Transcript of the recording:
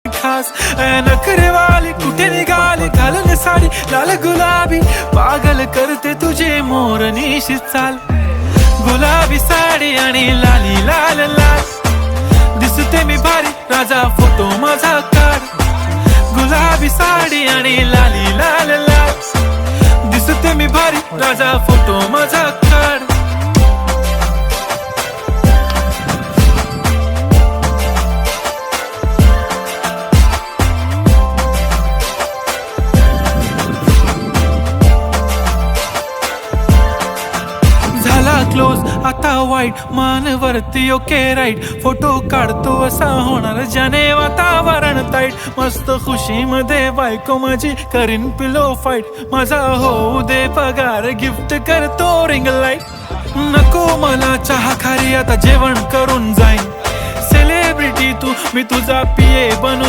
खास नखरेवाली कुठे निघाली घालून साडी लाल गुलाबी पागल करते तुझे मोरनीशी चाल गुलाबी साडी आणि लाली लाल लाल दिसते मी भारी राजा फोटो माझा काढ गुलाबी साडी आणि लाली लाल लाल दिसते मी भारी राजा फोटो माझा काढ क्लोज आता वाईट मानवरती ओके राईट फोटो काढतो असा होणार ज्याने वातावरण ताईट मस्त खुशी मध्ये बायको माझी करीन पिलो फाईट माझा होऊ दे पगार गिफ्ट करतो रिंग लाईट नको मला चहा खारी आता जेवण करून जाईन सेलिब्रिटी तू मी तुझा पिये बनून